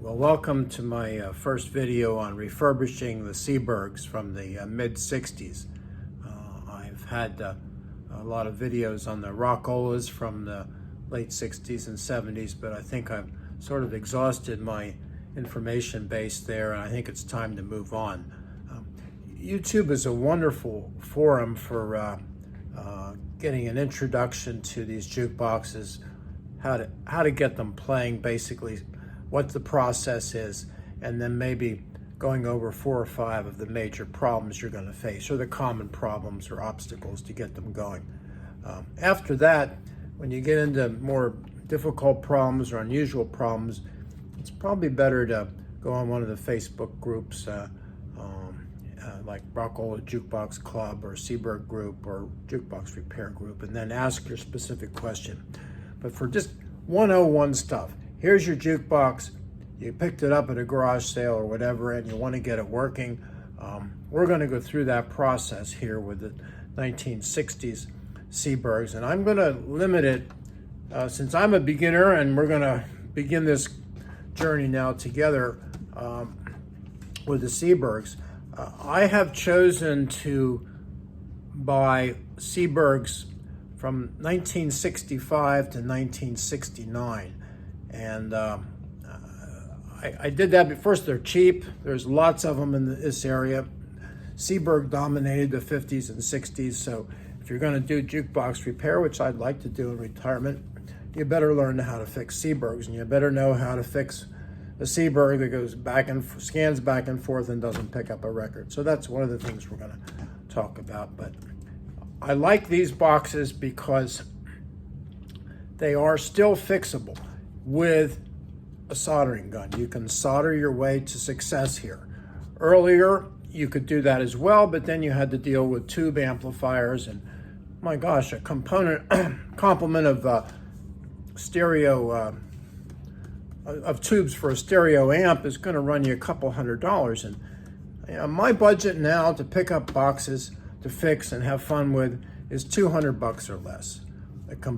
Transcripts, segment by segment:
Well, welcome to my first video on refurbishing the Seeburgs from the mid-60s. I've had a lot of videos on the Rockolas from the late 60s and 70s, but I think I've sort of exhausted my information base there, and I think it's time to move on. YouTube is a wonderful forum for getting an introduction to these jukeboxes, how to get them playing, basically what the process is, and then maybe going over 4 or 5 of the major problems you're going to face, or the common problems or obstacles to get them going. After that, when you get into more difficult problems or unusual problems, it's probably better to go on one of the Facebook groups like Rockola Jukebox Club or Seeburg Group or Jukebox Repair Group, and then ask your specific question. But for just 101 stuff, here's your jukebox, you picked it up at a garage sale or whatever, and you want to get it working. We're going to go through that process here with the 1960s Seeburgs, and I'm going to limit it, since I'm a beginner, and we're going to begin this journey now together with the Seeburgs. I have chosen to buy Seeburgs from 1965 to 1969. And I did that, but first, they're cheap. There's lots of them in this area. Seeburg dominated the 50s and 60s, so if you're going to do jukebox repair, which I'd like to do in retirement, you better learn how to fix Seeburgs, and you better know how to fix a Seeburg that goes back and scans back and forth and doesn't pick up a record. So that's one of the things we're going to talk about. But I like these boxes because they are still fixable with a soldering gun. You can solder your way to success here. Earlier, you could do that as well, but then you had to deal with tube amplifiers, and my gosh, a complement of stereo of tubes for a stereo amp is going to run you a couple $100s. And you know, my budget now to pick up boxes to fix and have fun with is $200 or less.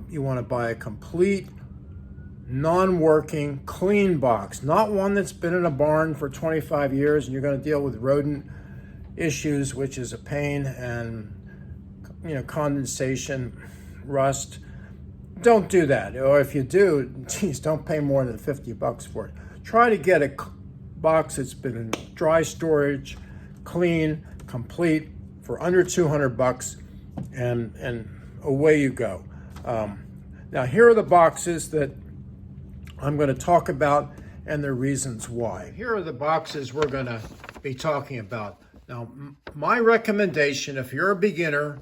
You want to buy a complete, non-working, clean box, not one that's been in a barn for 25 years and you're going to deal with rodent issues, which is a pain, and condensation, rust. Don't do that. Or if you do, geez, don't pay more than $50 for it. Try to get a box that's been in dry storage, clean, complete, for under $200, and away you go. Now, here are the boxes that I'm going to talk about and the reasons why. Here are the boxes we're going to be talking about. Now, my recommendation, if you're a beginner,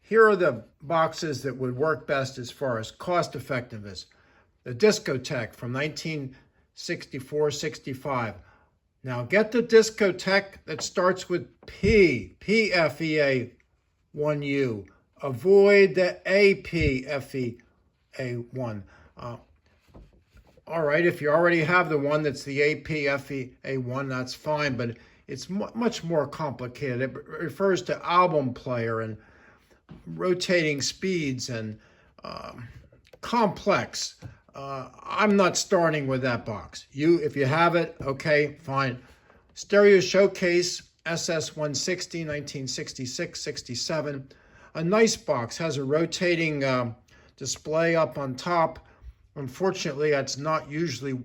here are the boxes that would work best as far as cost effectiveness. The Discotech from 1964-65. Now get the Discotech that starts with P, PFEA1U. Avoid the APFEA1. All right, if you already have the one that's the APFEA1, that's fine, but it's much more complicated. It refers to album player and rotating speeds and complex. I'm not starting with that box. If you have it, okay, fine. Stereo Showcase SS160, 1966-67. A nice box, has a rotating display up on top. Unfortunately, that's not usually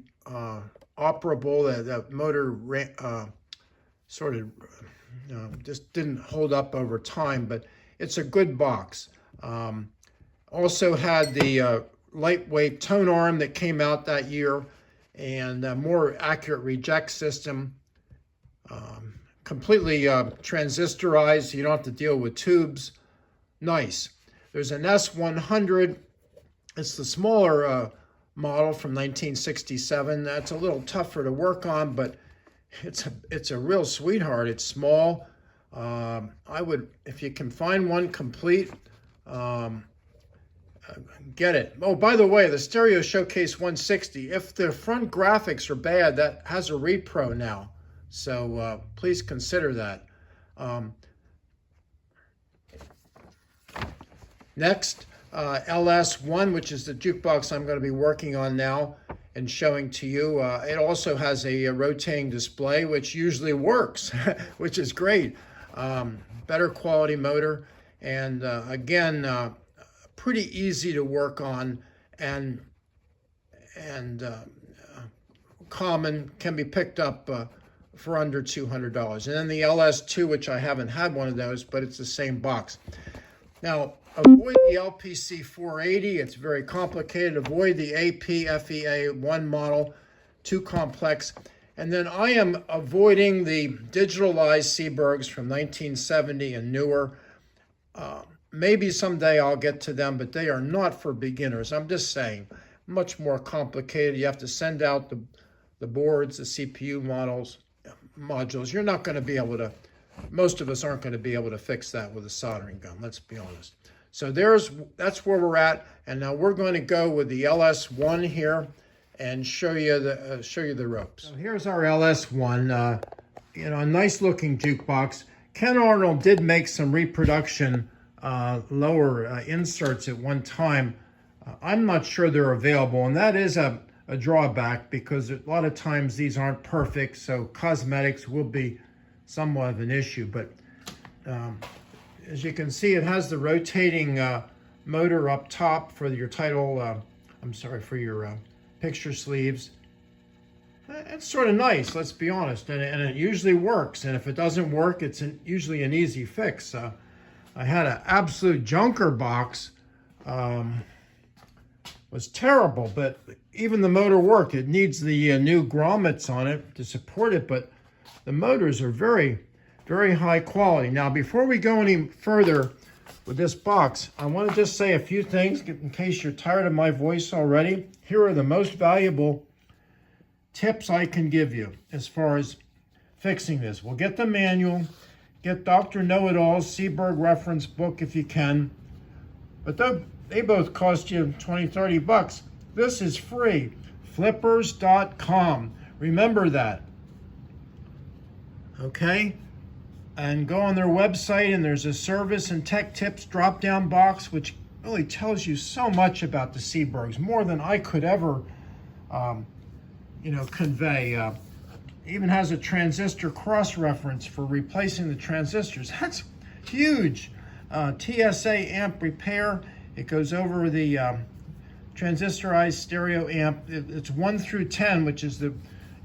operable. The motor sort of just didn't hold up over time, but it's a good box. Also had the lightweight tone arm that came out that year, and a more accurate reject system. Completely transistorized, so you don't have to deal with tubes. Nice. There's an S100. It's the smaller model from 1967. That's a little tougher to work on, but it's a real sweetheart. It's small. I would, if you can find one complete, get it. Oh, by the way, the Stereo Showcase 160, if the front graphics are bad, that has a repro now. So please consider that. Next, LS1, which is the jukebox I'm going to be working on now. and showing to you. It also has a rotating display, which usually works, which is great. Better quality motor, and again, pretty easy to work on, and common, can be picked up for under $200. And then the LS2, which I haven't had one of those, but it's the same box. Now, avoid the LPC 480. It's very complicated. Avoid the AP-FEA1 model, too complex. And then I am avoiding the digitalized Seeburgs from 1970 and newer. Maybe someday I'll get to them, but they are not for beginners. I'm just saying, much more complicated. You have to send out the boards, the CPU modules. You're not going to be able to, most of us aren't going to be able to fix that with a soldering gun, let's be honest. So that's where we're at, and now we're going to go with the LS1 here and show you the ropes. So here's our LS1, a nice looking jukebox. Ken Arnold did make some reproduction lower inserts at one time. I'm not sure they're available, and that is a drawback because a lot of times these aren't perfect, so cosmetics will be somewhat of an issue. But as you can see, it has the rotating motor up top for your for your picture sleeves. It's sort of nice, let's be honest, and it usually works. And if it doesn't work, it's usually an easy fix. I had an absolute junker box. Was terrible, but even the motor worked. It needs the new grommets on it to support it, but the motors are very, very high quality. Now, before we go any further with this box, I want to just say a few things in case you're tired of my voice already. Here are the most valuable tips I can give you as far as fixing this. Well, get the manual, get Dr. Know-It-All's Seeburg reference book if you can, but they both cost you 20, 30 bucks. This is free. Flippers.com. Remember that. Okay? And go on their website, and there's a service and tech tips drop-down box, which really tells you so much about the Seeburgs, more than I could ever, convey. Even has a transistor cross-reference for replacing the transistors. That's huge. TSA amp repair. It goes over the transistorized stereo amp. It's 1 through 10, which is the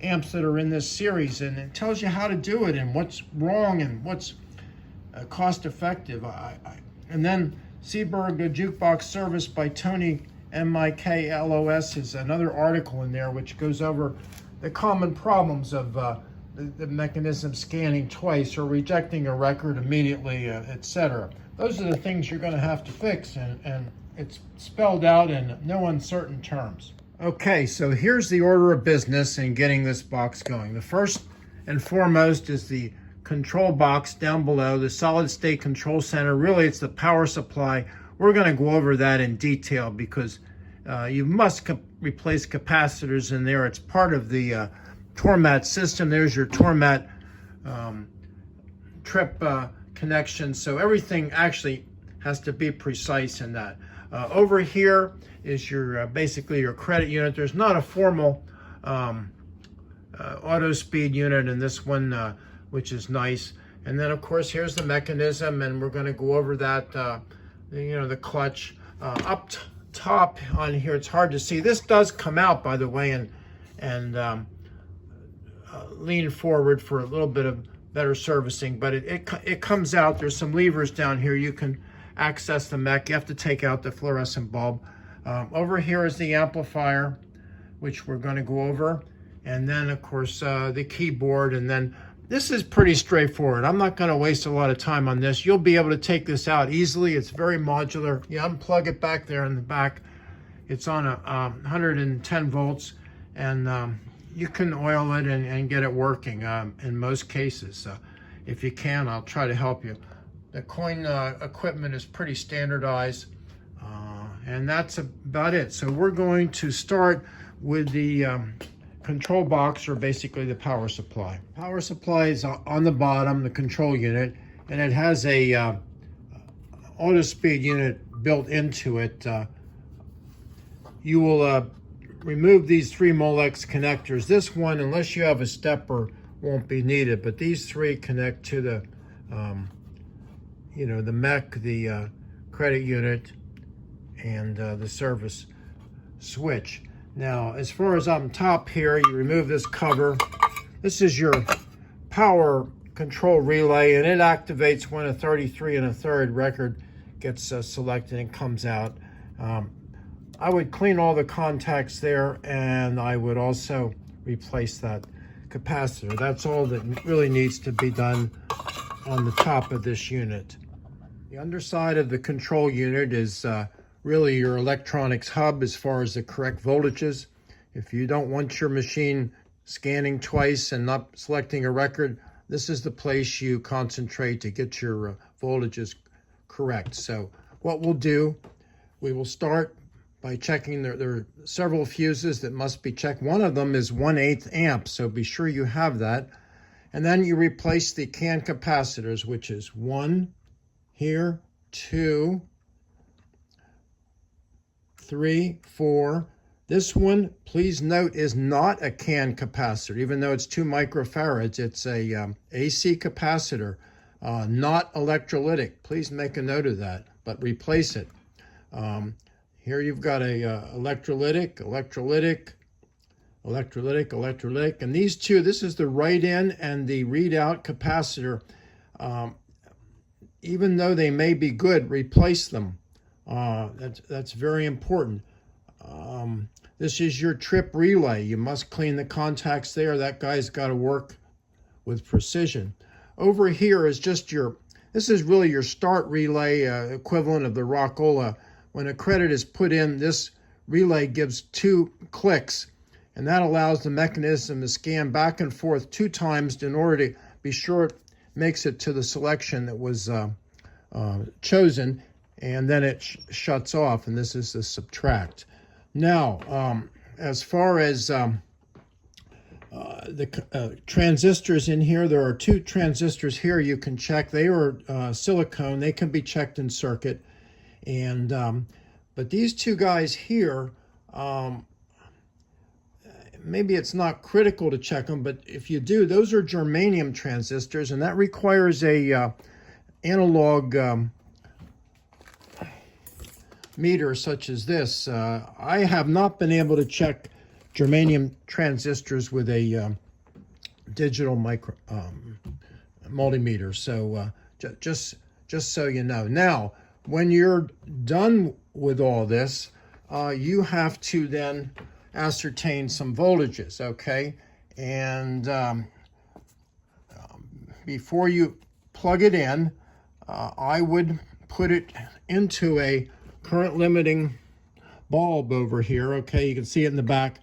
amps that are in this series, and it tells you how to do it and what's wrong and what's cost effective. And then Seeburg Jukebox Service by Tony MIKLOS is another article in there which goes over the common problems of the mechanism scanning twice or rejecting a record immediately, etc. Those are the things you're going to have to fix, and it's spelled out in no uncertain terms. Okay, so here's the order of business in getting this box going. The first and foremost is the control box down below, the solid state control center. Really, it's the power supply. We're going to go over that in detail because you must replace capacitors in there. It's part of the Tormat system. There's your Tormat trip connection. So everything actually has to be precise in that. Over here is your basically your credit unit. There's not a formal auto speed unit in this one, which is nice. And then of course here's the mechanism, and we're going to go over that. The clutch up top on here. It's hard to see. This does come out, by the way, and lean forward for a little bit of better servicing, but it comes out. There's some levers down here. You can access the mech. You have to take out the fluorescent bulb. Over here is the amplifier, which we're going to go over, and then of course the keyboard. And then this is pretty straightforward. I'm not going to waste a lot of time on this. You'll be able to take this out easily. It's very modular. You unplug it back there in the back. It's on a 110 volts, and you can oil it and get it working in most cases. If you can, I'll try to help you. The coin equipment is pretty standardized, and that's about it. So we're going to start with the control box, or basically the power supply. Power supply is on the bottom, the control unit, and it has a auto speed unit built into it. You will remove these 3 Molex connectors. This one, unless you have a stepper, won't be needed, but these 3 connect to the the mech, the credit unit, and the service switch. Now, as far as on top here, you remove this cover. This is your power control relay, and it activates when a 33 1/3 record gets selected and comes out. I would clean all the contacts there, and I would also replace that capacitor. That's all that really needs to be done on the top of this unit. The underside of the control unit is really your electronics hub as far as the correct voltages. If you don't want your machine scanning twice and not selecting a record, this is the place you concentrate to get your voltages correct. So what we'll do, we will start by checking, there are several fuses that must be checked. One of them is 1/8 amp, so be sure you have that. And then you replace the can capacitors, which is 1 here, 2, 3, 4. This one, please note, is not a can capacitor. Even though it's 2 microfarads, it's a AC capacitor, not electrolytic. Please make a note of that, but replace it. Here you've got a electrolytic, and these two, this is the write-in and the readout capacitor. Even though they may be good, replace them. That's very important. This is your trip relay. You must clean the contacts there. That guy's got to work with precision. Over here is just this is really your start relay, equivalent of the Rockola. When a credit is put in, this relay gives 2 clicks, and that allows the mechanism to scan back and forth 2 times in order to be sure it makes it to the selection that was chosen, and then it shuts off, and this is the subtract. Now, as far as the transistors in here, there are 2 transistors here you can check. They are silicone. They can be checked in circuit. And but these 2 guys here, maybe it's not critical to check them, but if you do, those are germanium transistors, and that requires a analog meter such as this. I have not been able to check germanium transistors with a digital multimeter, so just so you know. Now, when you're done with all this, you have to then ascertain some voltages, okay? And before you plug it in, I would put it into a current limiting bulb over here, okay? You can see it in the back.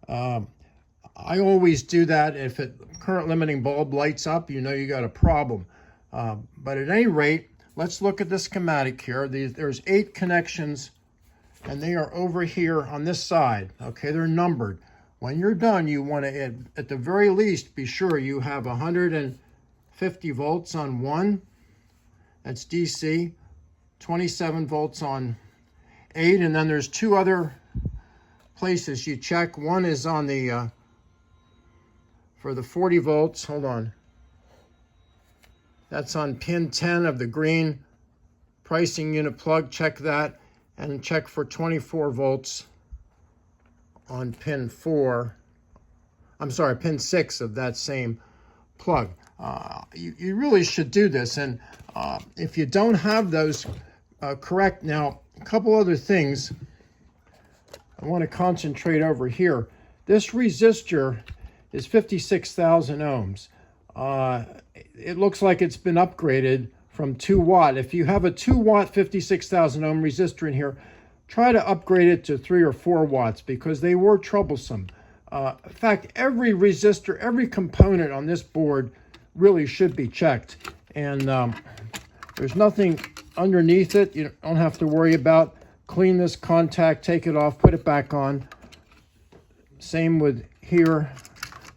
I always do that. If a current limiting bulb lights up, you know you got a problem. But at any rate, let's look at the schematic here. There's 8 connections, and they are over here on this side. Okay, they're numbered. When you're done, you want to, at the very least, be sure you have 150 volts on 1. That's DC. 27 volts on 8. And then there's 2 other places you check. One is on the, for the 40 volts. Hold on. That's on pin 10 of the green pricing unit plug. Check that, and check for 24 volts on pin 4. I'm sorry, pin 6 of that same plug. You really should do this, and if you don't have those correct, now a couple other things I want to concentrate over here. This resistor is 56,000 ohms. It looks like it's been upgraded from 2 watt. If you have a 2 watt 56,000 ohm resistor in here, try to upgrade it to 3 or 4 watts because they were troublesome. In fact, every resistor, every component on this board really should be checked. And there's nothing underneath it you don't have to worry about. Clean this contact, take it off, put it back on. Same with here.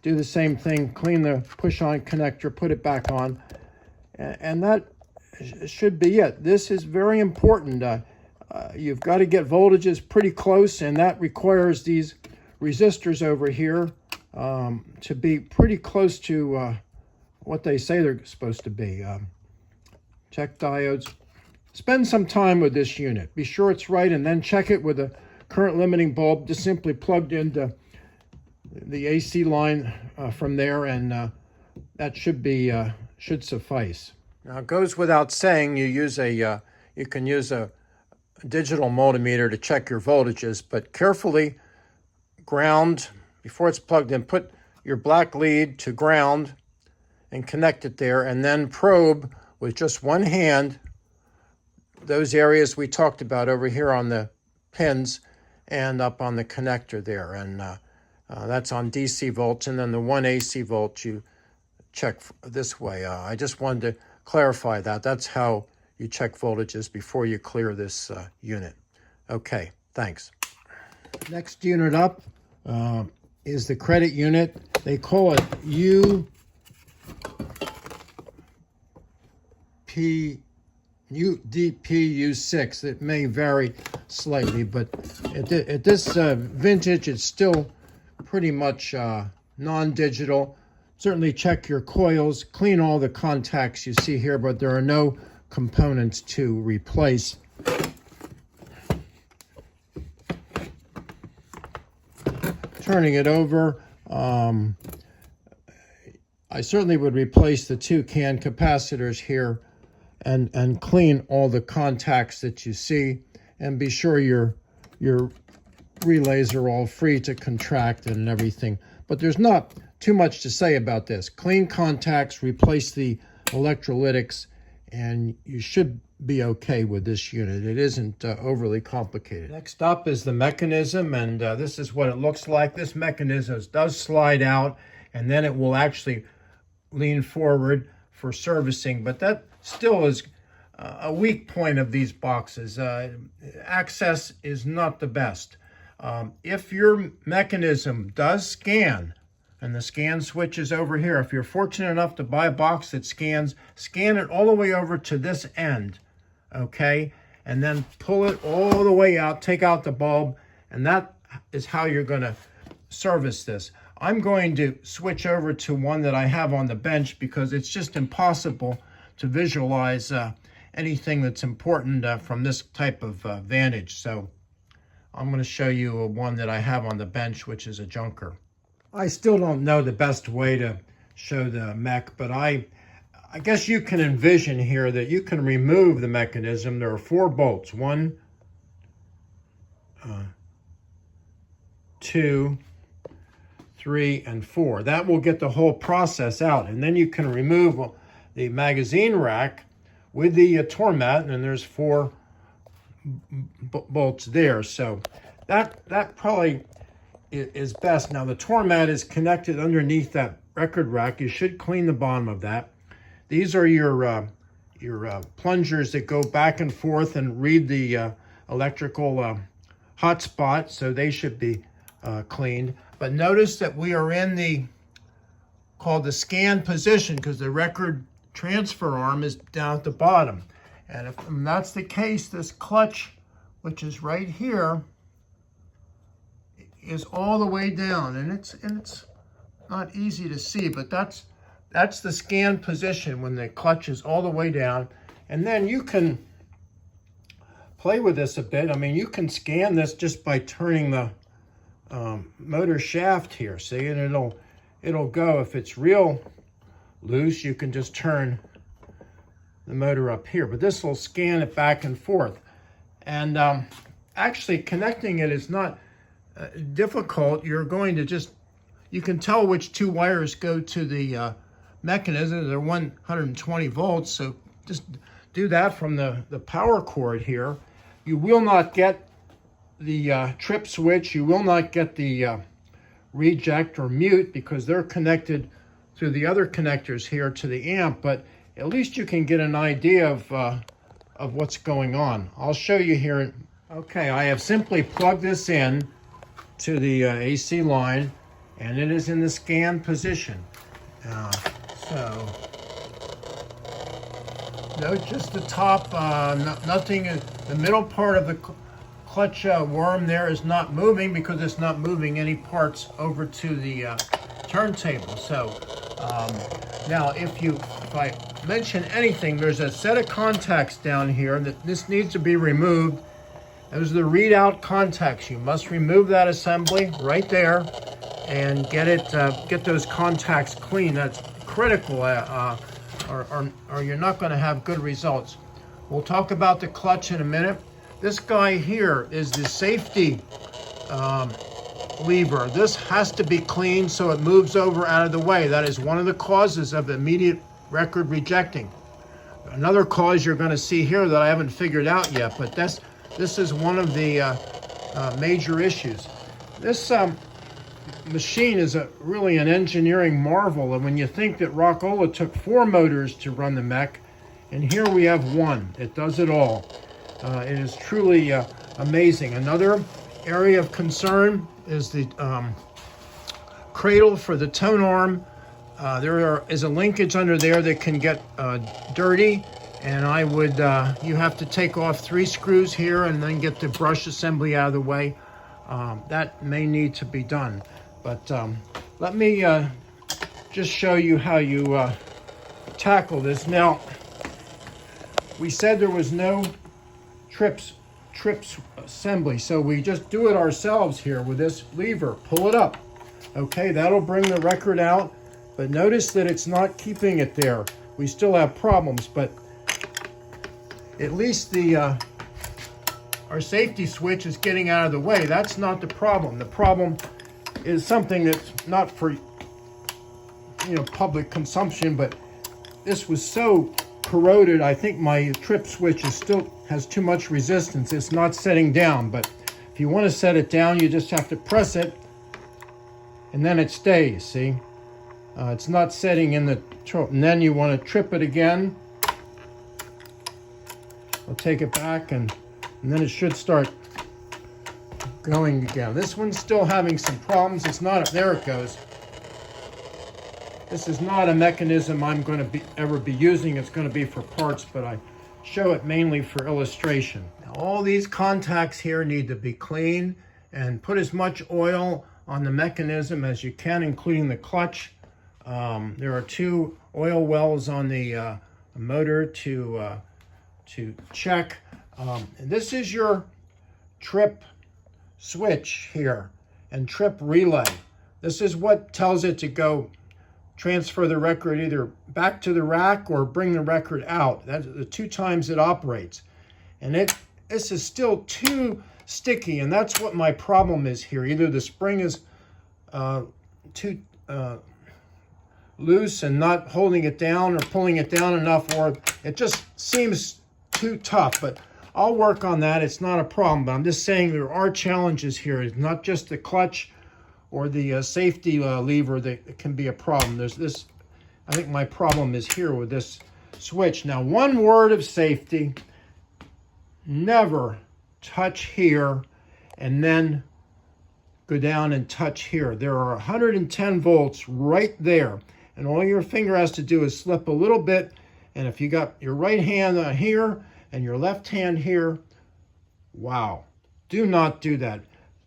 Do the same thing, clean the push-on connector, put it back on, and that should be it. This is very important. You've got to get voltages pretty close, and that requires these resistors over here to be pretty close to what they say they're supposed to be. Check diodes. Spend some time with this unit. Be sure it's right, and then check it with a current limiting bulb just simply plugged into the AC line from there, and that should suffice. Now, it goes without saying you can use a digital multimeter to check your voltages, but carefully ground before it's plugged in. Put your black lead to ground and connect it there, and then probe with just one hand those areas we talked about over here on the pins and up on the connector there, and that's on DC volts, and then the 1 AC volt you check this way. I just wanted to clarify that. That's how you check voltages before you clear this unit. Okay, thanks. Next unit up is the credit unit. They call it UDP-U6. It may vary slightly, but at this vintage, it's still pretty much non-digital. Certainly check your coils, clean all the contacts you see here, but there are no components to replace. Turning it over, I certainly would replace the 2 CAN capacitors here and clean all the contacts that you see, and be sure your relays are all free to contract and everything. But there's not too much to say about this. Clean contacts, replace the electrolytics, and you should be okay with this unit. It isn't overly complicated. Next up is the mechanism, and this is what it looks like. This mechanism does slide out, and then it will actually lean forward for servicing, but that still is a weak point of these boxes. Access is not the best. If your mechanism does scan, and the scan switch is over here, if you're fortunate enough to buy a box that scans, scan it all the way over to this end, okay? And then pull it all the way out, take out the bulb, and that is how you're going to service this. I'm going to switch over to one that I have on the bench because it's just impossible to visualize anything that's important from this type of vantage. So I'm going to show you one that I have on the bench, which is a junker. I still don't know the best way to show the mech, but I guess you can envision here that you can remove the mechanism. There are 4 bolts, 1, 2, 3, and 4. That will get the whole process out, and then you can remove the magazine rack with the tormat, and there's 4 bolts there. So that probably is best. Now the tormat is connected underneath that record rack. You should clean the bottom of that. These are your plungers that go back and forth and read the electrical hotspot, so they should be cleaned. But notice that we are in called the scan position, because the record transfer arm is down at the bottom. And if that's the case, this clutch, which is right here, is all the way down, and it's not easy to see, but that's the scan position when the clutch is all the way down. And then you can play with this a bit. I mean, you can scan this just by turning the motor shaft here, see, and it'll go. If it's real loose, you can just turn the motor up here, but this will scan it back and forth. And actually connecting it is not difficult. You're going to you can tell which 2 wires go to the mechanism. They're 120 volts, so just do that from the power cord here. You will not get the trip switch. You will not get the reject or mute, because they're connected through the other connectors here to the amp, but at least you can get an idea of what's going on. I'll show you here. Okay, I have simply plugged this in to the AC line, and it is in the scan position. So note just the top, nothing, the middle part of the clutch worm there is not moving because it's not moving any parts over to the turntable. So now if I mention anything, there's a set of contacts down here that this needs to be removed. Those are the readout contacts. You must remove that assembly right there and get those contacts clean. That's critical, or you're not going to have good results. We'll talk about the clutch in a minute. This guy here is the safety lever. This has to be cleaned so it moves over out of the way. That is one of the causes of immediate record rejecting. Another cause you're going to see here that I haven't figured out yet, but this is one of the major issues. This machine is really an engineering marvel, and when you think that Rockola took 4 motors to run the mech, and here we have 1. It does it all. It is truly amazing. Another area of concern is the cradle for the tone arm. There is a linkage under there that can get dirty, and I would you have to take off 3 screws here and then get the brush assembly out of the way. That may need to be done, but let me just show you how you tackle this. Now, we said there was no trips assembly, so we just do it ourselves here with this lever. Pull it up. Okay, that'll bring the record out, but notice that it's not keeping it there. We still have problems, but at least the our safety switch is getting out of the way. That's not the problem. The problem is something that's not for public consumption, but this was so corroded. I think my trip switch has too much resistance. It's not setting down, but if you want to set it down, you just have to press it and then it stays. See, it's not setting in the trope, and then you want to trip it again. I'll take it back, and then it should start going again. This one's still having some problems. It's not, there it goes. This is not a mechanism I'm going to ever be using. It's going to be for parts, but I show it mainly for illustration. Now, all these contacts here need to be clean, and put as much oil on the mechanism as you can, including the clutch. There are 2 oil wells on the motor to check. This is your trip switch here and trip relay. This is what tells it to go transfer the record either back to the rack or bring the record out. That's the 2 times it operates. And this is still too sticky, and that's what my problem is here. Either the spring is too loose and not holding it down, or pulling it down enough, or it just seems too tough. But I'll work on that. It's not a problem, but I'm just saying there are challenges here. It's not just the clutch or the safety lever that can be a problem. There's this, I think my problem is here with this switch. Now, one word of safety: never touch here and then go down and touch here. There are 110 volts right there, and all your finger has to do is slip a little bit, and if you got your right hand here and your left hand here, wow, do not do that.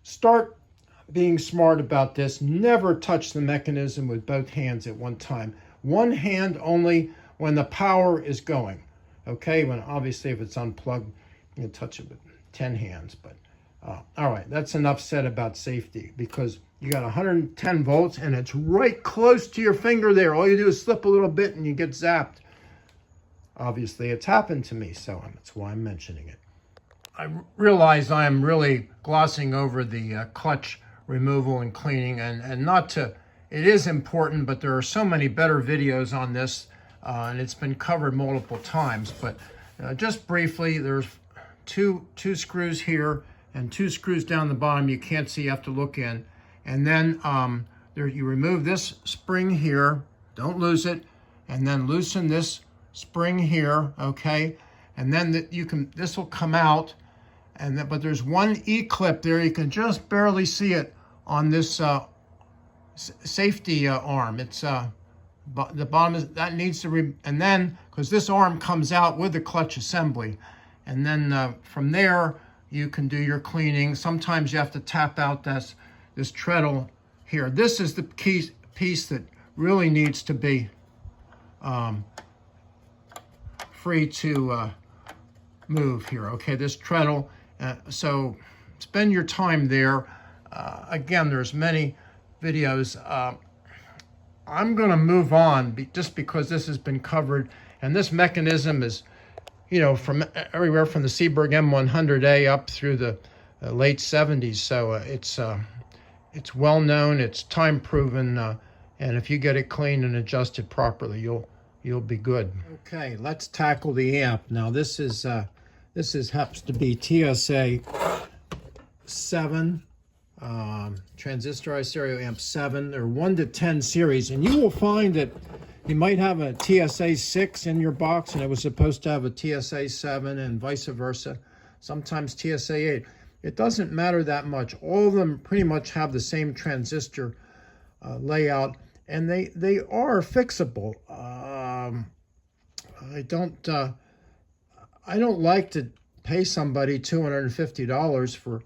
Start being smart about this. Never touch the mechanism with both hands at one time. One hand only when the power is going. Okay, when obviously if it's unplugged, you can touch it with 10 hands. But all right, that's enough said about safety, because you got 110 volts and it's right close to your finger there. All you do is slip a little bit and you get zapped. Obviously, it's happened to me, so that's why I'm mentioning it. I realize I'm really glossing over the clutch removal and cleaning, and not to, it is important, but there are so many better videos on this, and it's been covered multiple times. But just briefly, there's two screws here and 2 screws down the bottom. You can't see, you have to look in. And then you remove this spring here, don't lose it, and then loosen this spring here, okay? And then this will come out, and but there's one E-clip there. You can just barely see it on this safety arm. It's the bottom that needs to and then, because this arm comes out with the clutch assembly, and then from there you can do your cleaning. Sometimes you have to tap out this treadle here. This is the key piece that really needs to be free to move here. Okay, this treadle. So spend your time there. Again, there's many videos. I'm going to move on just because this has been covered, and this mechanism is, you know, from everywhere from the Seeburg M100A up through the late 70s. So it's well known, it's time proven, and if you get it cleaned and adjusted properly, you'll be good. Okay, let's tackle the amp. Now this is happens to be TSA 7 transistorized stereo amp 7. They're 1 to 10 series, and you will find that you might have a TSA 6 in your box and it was supposed to have a TSA 7 and vice versa. Sometimes TSA 8. It doesn't matter that much. All of them pretty much have the same transistor layout, and they are fixable. I don't like to pay somebody $250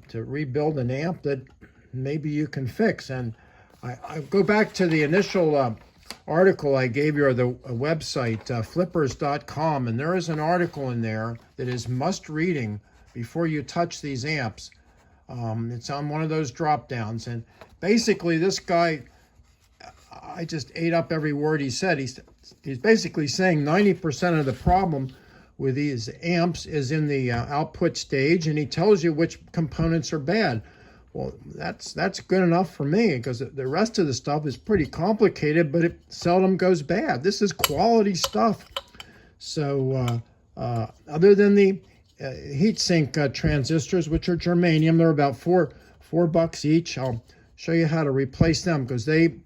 to rebuild an amp that maybe you can fix. And I go back to the initial article I gave you, or the website, flippers.com, and there is an article in there that is must reading before you touch these amps. It's on one of those drop downs, and basically this guy, I just ate up every word he said. He's basically saying 90% of the problem with these amps is in the output stage, and he tells you which components are bad. Well, that's good enough for me, because the rest of the stuff is pretty complicated, but it seldom goes bad. This is quality stuff. So other than the heatsink transistors, which are germanium, they're about $4 each. I'll show you how to replace them, because they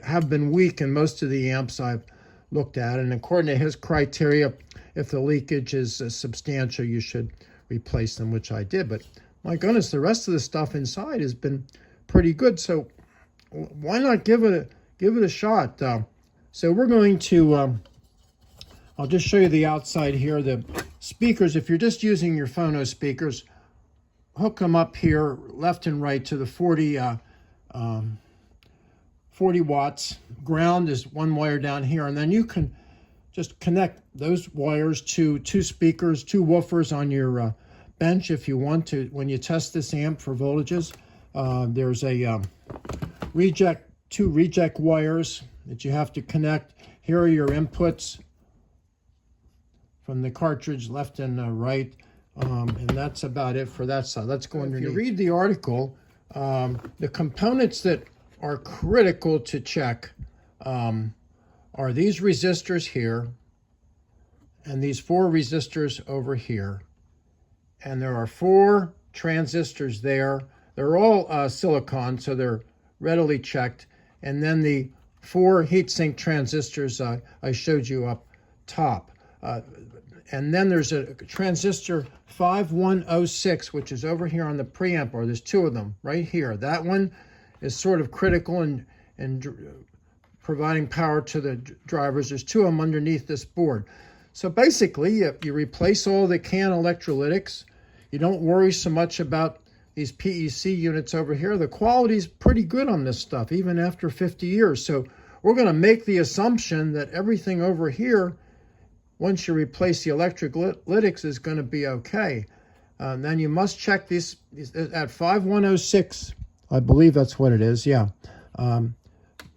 have been weak in most of the amps I've looked at, and according to his criteria, if the leakage is substantial, you should replace them, which I did. But my goodness, the rest of the stuff inside has been pretty good. So why not give it a shot? So we're going to, I'll just show you the outside here. The speakers, if you're just using your phono speakers, hook them up here left and right to the 40 watts. Ground is one wire down here, and then you can just connect those wires to 2 speakers, 2 woofers on your bench if you want to. When you test this amp for voltages, there's a 2 reject wires that you have to connect. Here are your inputs from the cartridge, left and right, and that's about it for that side. Let's go underneath. If you read the article, the components that are critical to check are these resistors here, and these 4 resistors over here. And there are 4 transistors there. They're all silicon, so they're readily checked. And then the 4 heatsink transistors I showed you up top. And then there's a transistor 5106, which is over here on the preamp, or there's 2 of them right here. That one is sort of critical in providing power to the drivers. There's 2 of them underneath this board. So basically, you replace all the CAN electrolytics. You don't worry so much about these PEC units over here. The quality's pretty good on this stuff, even after 50 years. So we're going to make the assumption that everything over here, once you replace the electrolytics, is going to be okay. Then you must check these at 5106. I believe that's what it is, yeah.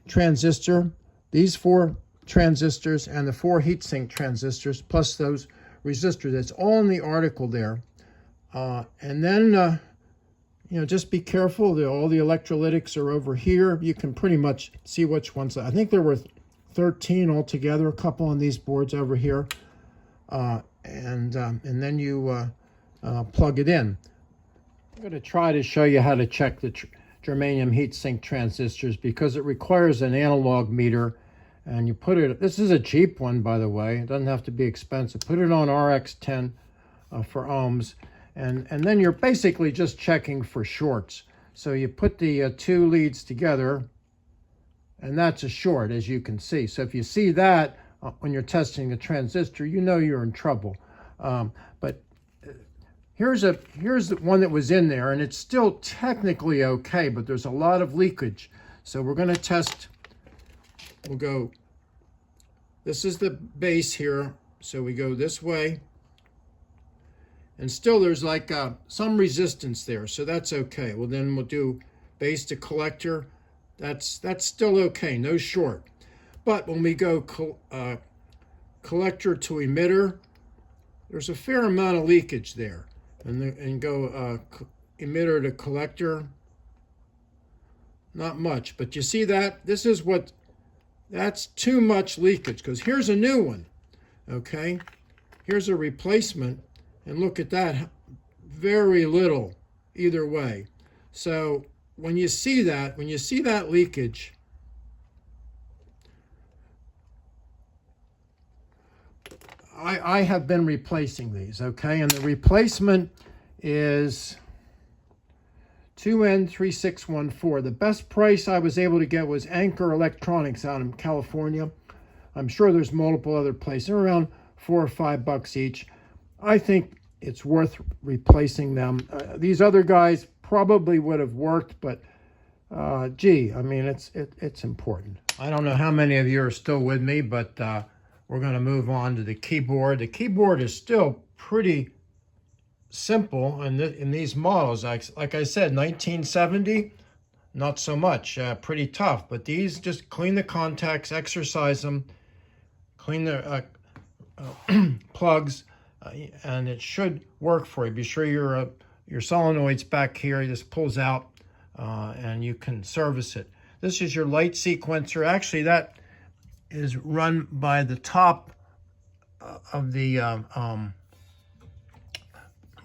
Transistor, these 4 transistors and the 4 heatsink transistors, plus those resistors. It's all in the article there. And then, just be careful. All the electrolytics are over here. You can pretty much see which ones. I think there were 13 altogether, a couple on these boards over here. And then you plug it in. I'm going to try to show you how to check the germanium heatsink transistors, because it requires an analog meter, and you put it, this is a cheap one, by the way, it doesn't have to be expensive. Put it on RX10 for ohms, and then you're basically just checking for shorts. So you put the 2 leads together, and that's a short, as you can see. So if you see that when you're testing the transistor, you know you're in trouble. But here's the one that was in there, and it's still technically okay, but there's a lot of leakage. So we're going to test. We'll go, this is the base here, so we go this way, and still there's like some resistance there, so that's okay. Well, then we'll do base to collector. That's still okay, no short. But when we go collector to emitter, there's a fair amount of leakage there. And go emitter to collector, not much. But you see that? This is what, that's too much leakage, because here's a new one, okay? Here's a replacement, and look at that, very little either way. So when you see that leakage, I have been replacing these, okay? And the replacement is 2N3614. The best price I was able to get was Anchor Electronics out in California. I'm sure there's multiple other places. They're around $4 or $5 each. I think it's worth replacing them. These other guys probably would have worked, but gee, I mean, it's important. I don't know how many of you are still with me, but we're going to move on to the keyboard. The keyboard is still pretty simple in these models. Like I said, 1970, not so much, pretty tough. But these, just clean the contacts, exercise them, clean the plugs, and it should work for you. Be sure your solenoid's back here. It just pulls out, and you can service it. This is your light sequencer. Actually, that is run by the top of the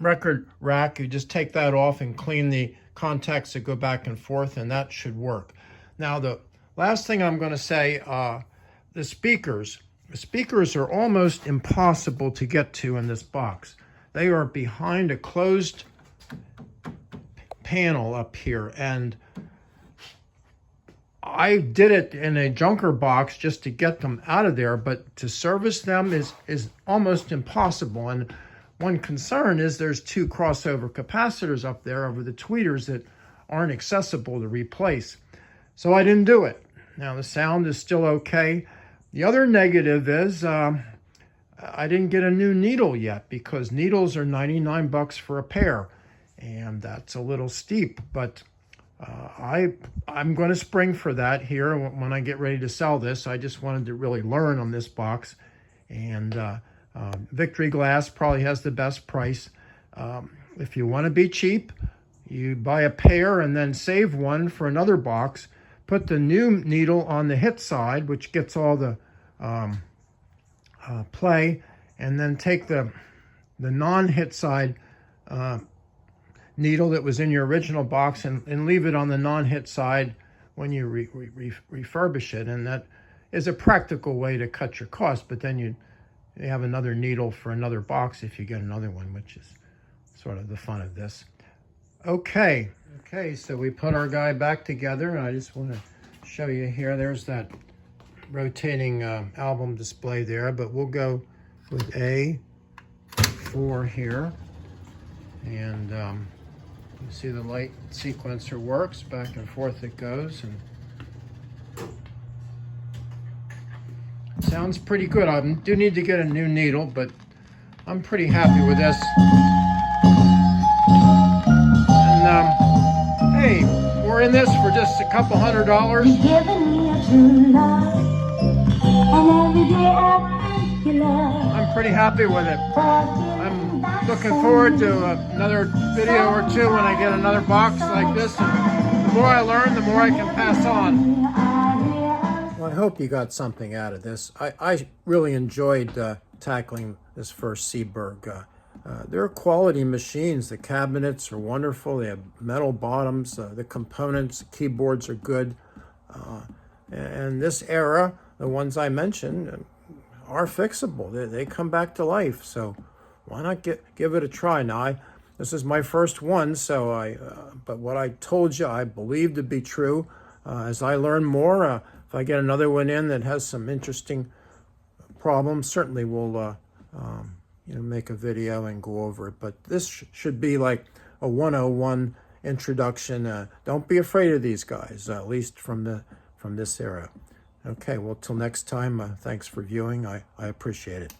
record rack. You just take that off and clean the contacts that go back and forth, and that should work. Now, the last thing I'm going to say, the speakers. The speakers are almost impossible to get to in this box. They are behind a closed panel up here, and I did it in a junker box just to get them out of there, but to service them is almost impossible. And one concern is there's 2 crossover capacitors up there over the tweeters that aren't accessible to replace. So I didn't do it. Now the sound is still okay. The other negative is I didn't get a new needle yet, because needles are $99 for a pair, and that's a little steep, but I'm going to spring for that here when I get ready to sell this. I just wanted to really learn on this box, and Victory Glass probably has the best price. If you want to be cheap, you buy a pair and then save one for another box. Put the new needle on the hit side, which gets all the play, and then take the non-hit side needle that was in your original box and leave it on the non-hit side when you refurbish it. And that is a practical way to cut your cost, but then you have another needle for another box if you get another one, which is sort of the fun of this. Okay, so we put our guy back together, and I just want to show you here. There's that rotating album display there, but we'll go with A4 here. And you see the light sequencer works, back and forth it goes, and it sounds pretty good. I do need to get a new needle, but I'm pretty happy with this. And hey, we're in this for just a couple $100. I'm pretty happy with it. I'm looking forward to another video or two when I get another box like this. And the more I learn, the more I can pass on. Well, I hope you got something out of this. I really enjoyed tackling this first Seeburg. They're quality machines. The cabinets are wonderful. They have metal bottoms. The components, the keyboards are good. And this era, the ones I mentioned, are fixable. They come back to life. So why not give it a try? Now, this is my first one, so but what I told you, I believe to be true. As I learn more, if I get another one in that has some interesting problems, certainly we'll make a video and go over it. But this should be like a 101 introduction. Don't be afraid of these guys, at least from this era. Okay, well, till next time, thanks for viewing. I appreciate it.